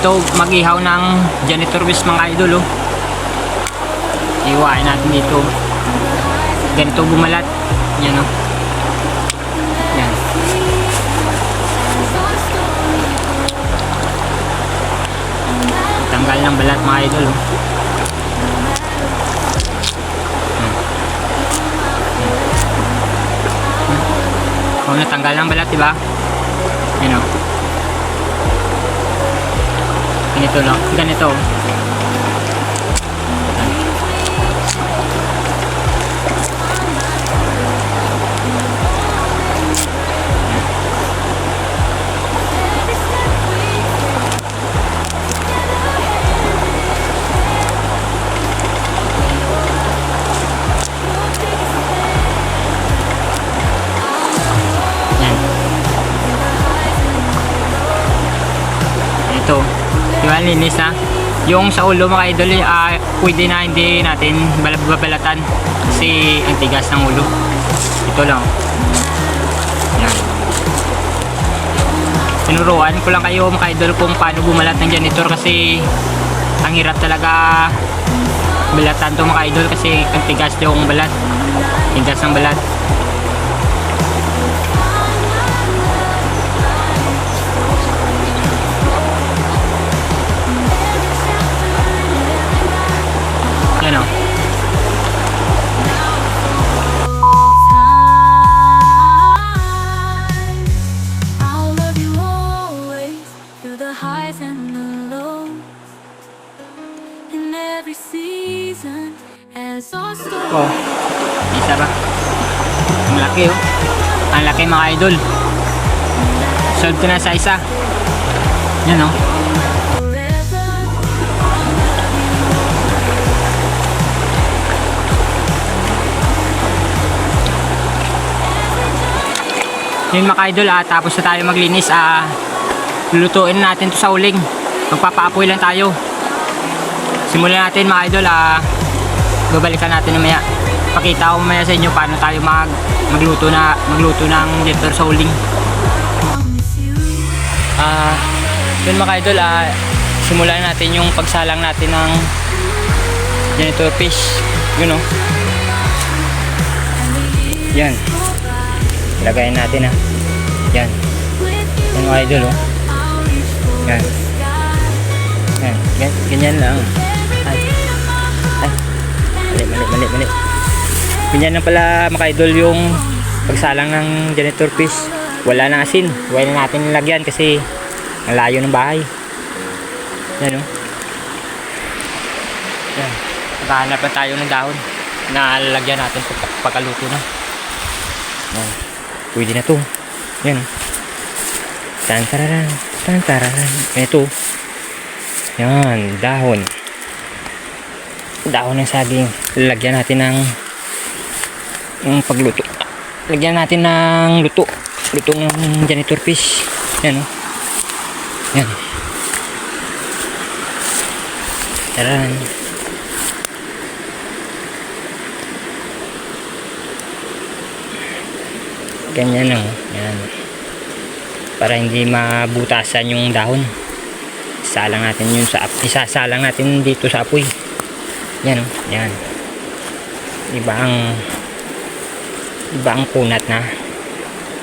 ito mag-ihaw ng janitor fish mga idol oh. Iwain natin dito. Ganito bumalat. Yan oh. Yan. Tanggal ng balat mga idol oh. Oh, natanggal ng balat, diba? Yan o. Ganito lang. Ganito. Ito, diba linis na. Yung sa ulo mga idol pwede na hindi natin babalatan kasi ang tigas ng ulo. Ito lang. Yan. Tinuruan ko lang kayo mga idol kung paano bumalat ng janitor kasi ang hirap talaga balatan to mga idol kasi ang tigas yung balat. Tigas ng balat. Yan o. Oh, isa ba? Ang laki oh. Ang laki mga idol. Solve ko na sa isa. Yan oh. Yun mga idol tapos na tayo maglinis lulutuin natin to sa uling. Magpapaapoy lang tayo. Simulan natin mga idol babalikan natin mamaya. Pakita ko mamaya sa inyo paano tayo magluto ng janitor sa uling. Yun mga idol simulan natin yung pagsalang natin ng janitor fish. Yun oh. Yan. Lagayin natin Yan. Yan mga idol oh. Yan. Yan. Ganyan lang. Mali. Ganyan lang pala mga idol yung pagsalang ng janitor fish. Wala na asin. Wala na natin nilagyan kasi ang layo ng bahay. Yan oh. Yan. Maghahanap na tayo ng dahon na lalagyan natin pagkaluto na. Yan. Pwede na to. Yan o. Tantararan. Ito. Yan. Dahon. Dahon ng saging. Lagyan natin ng pagluto. Lagyan natin ng luto. Luto ng janitor fish. Yan o. Yan. Taran. Ganyan o. Yan. Para hindi mabutasan yung dahon. Isasalang natin dito sa apoy. Yan o. Yan. Iba ang kunat na.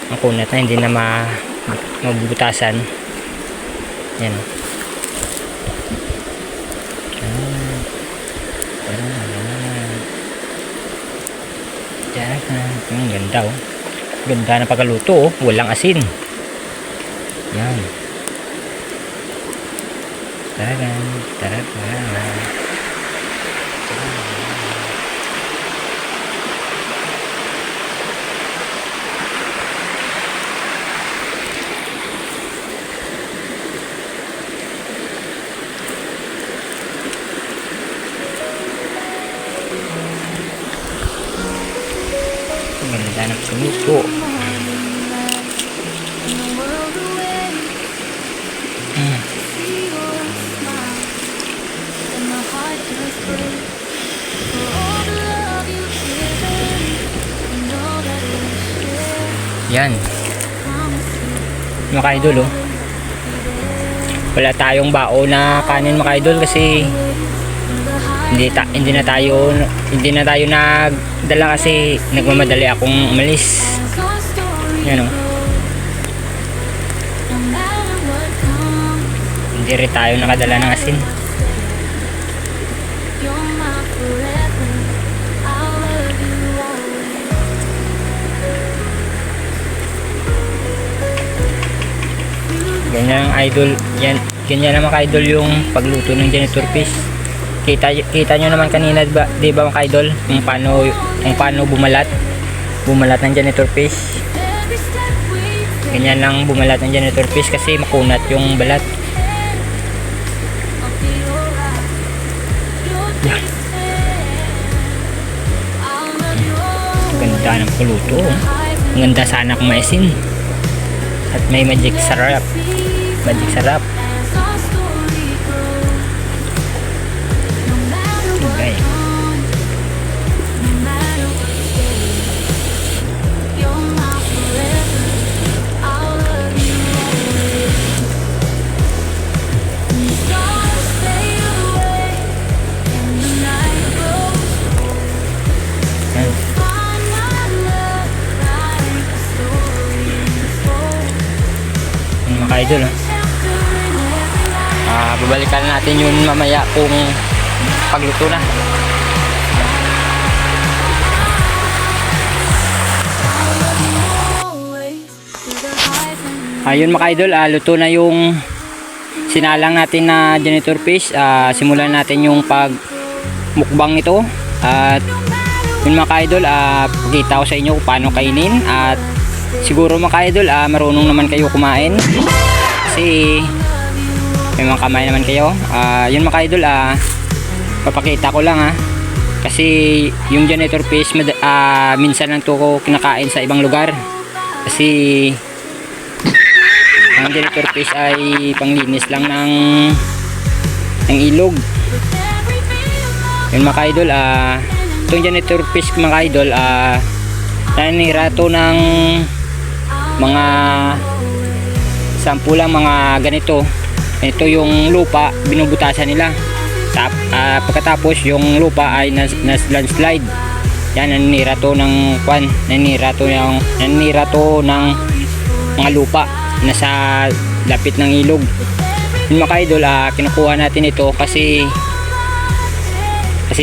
Ang kunat na hindi na mabubutasan. Yan o. Yan. Ganda o. Ganda na pagkaluto oh. Walang asin. Yan. Tararan. Ganda ng sumuso. Yan. Mga idol oh. wala tayong bao na kanin mga idol kasi hindi na tayo nagdala kasi nagmamadali akong umalis. Yan o. Hindi rin tayo nakadala ng asin. Ganyan idol, ganyan naman ka-idol yung pagluto ng janitor fish. Kita nyo naman kanina, di ba mga idol, kung paano bumalat ng janitor fish. Ganyan lang bumalat ng janitor fish kasi makunat yung balat. Yan. Ganda ng puluto. Ganda sana kung maisin. At may magic sarap. Magic sarap. Okay. Mga idol, babalikan natin yun mamaya kung pagluto na. Ayun mga idol, luto na yung sinalang natin na janitor fish. Simulan natin yung pagmukbang nito. At yun mga idol, pakita ko sa inyo kung paano kainin. At siguro mga idol, marunong naman kayo kumain kasi may mga kamay naman kayo. Yun mga idol, papakita ko lang kasi yung janitor fish minsan lang to ko kinakain sa ibang lugar kasi ang janitor fish ay panglinis lang ng ilog. Yun mga idol, itong janitor fish mga idol, nanira to ng mga sampu lang mga ganito. Ito yung lupa, binubutasan nila. Pagkatapos yung lupa ay landslide. Yan, nanira to ng nanira to ng mga lupa nasa lapit ng ilog. Yung mga idol, kinukuha natin ito kasi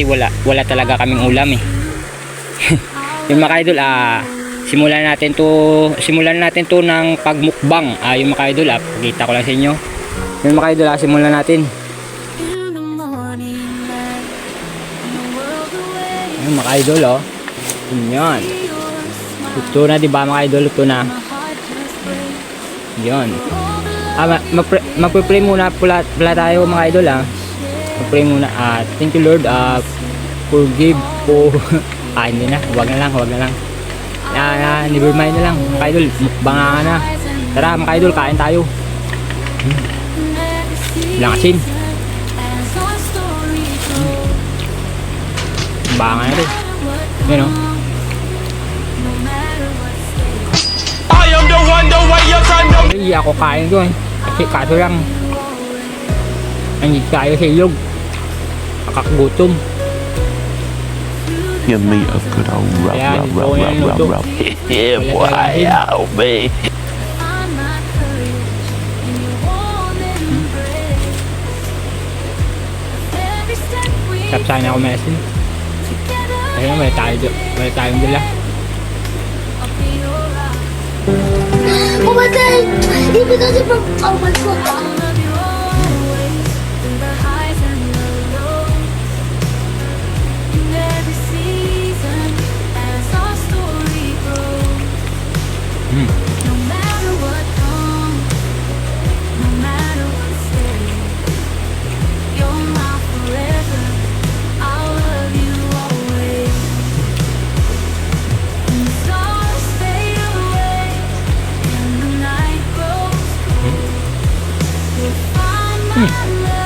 wala talaga kaming ulam eh. Yung mga idol, simulan natin to ng pagmukbang. Yung mga idol, pakita ko lang sa inyo. Yung mga idol, simulan natin. Yung mga idol, yan. Luto na, diba mga idol? Luto na. Yan. Magpe-pray muna pala tayo mga idol. Magpray muna. Thank you Lord, forgive po. Hindi na, wag na lang. Never mind na lang mga idol, mukbanga na. Tara mga idol, kain tayo. Lang asin. Banga na rin. Yan o. Hindi ako kain doon kasi kaso lang hindi tayo sa ilog, nakakagutom. Give me a good old rub. Yeah, boy, help me. Sapsana ako mesin. Ayun, may tayong dala. Oh my god! Even though they're from... Oh my god!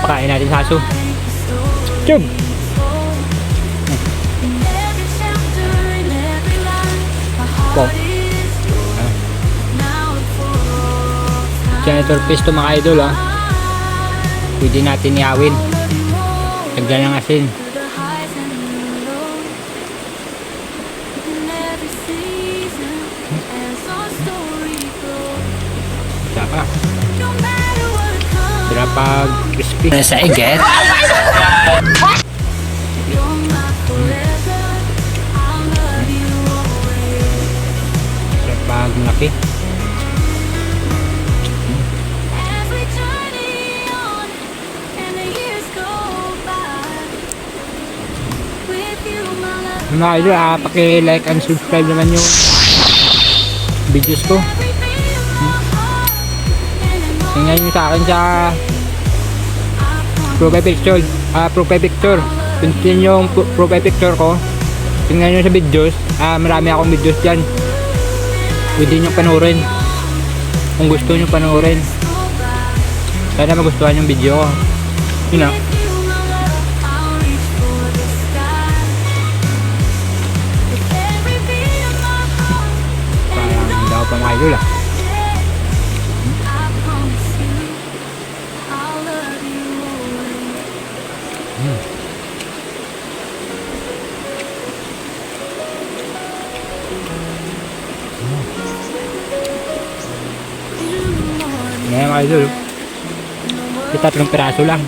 Pakain natin sa aso. Chub! Po. Janitor fish to mga idol Pwede natin iawin. Lagyan ng asin. Saka. Sarap pag crispy. Sa iget. Sarap pag malaki. Mga idol, paki-like and subscribe naman yung videos ko. Tingnan nyo sa akin sa profile picture. Profile picture. Tingnan nyo yung profile picture ko. Tingnan nyo sa videos. Marami akong videos dyan. Pwede nyo panoorin. Kung gusto nyo panoorin. Sana magustuhan yung video ko. Yun na. Pa mga idol Ngayon mga idol, tatlong piraso lang.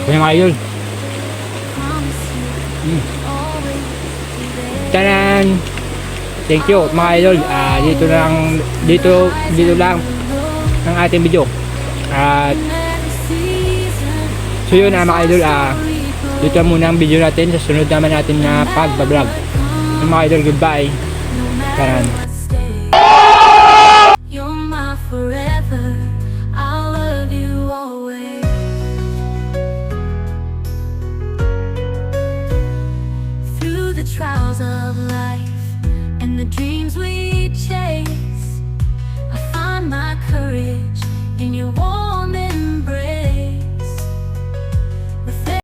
Kaya mga idol. Tanan! Thank you mga idol. Dito lang ang ating video. At so yun mga idol, dito muna ang video natin. Sa sunod naman natin na pagbablog. Mga idol, goodbye. Tanan! You're my forever. I'll love you always. Through the trials of life and the dreams we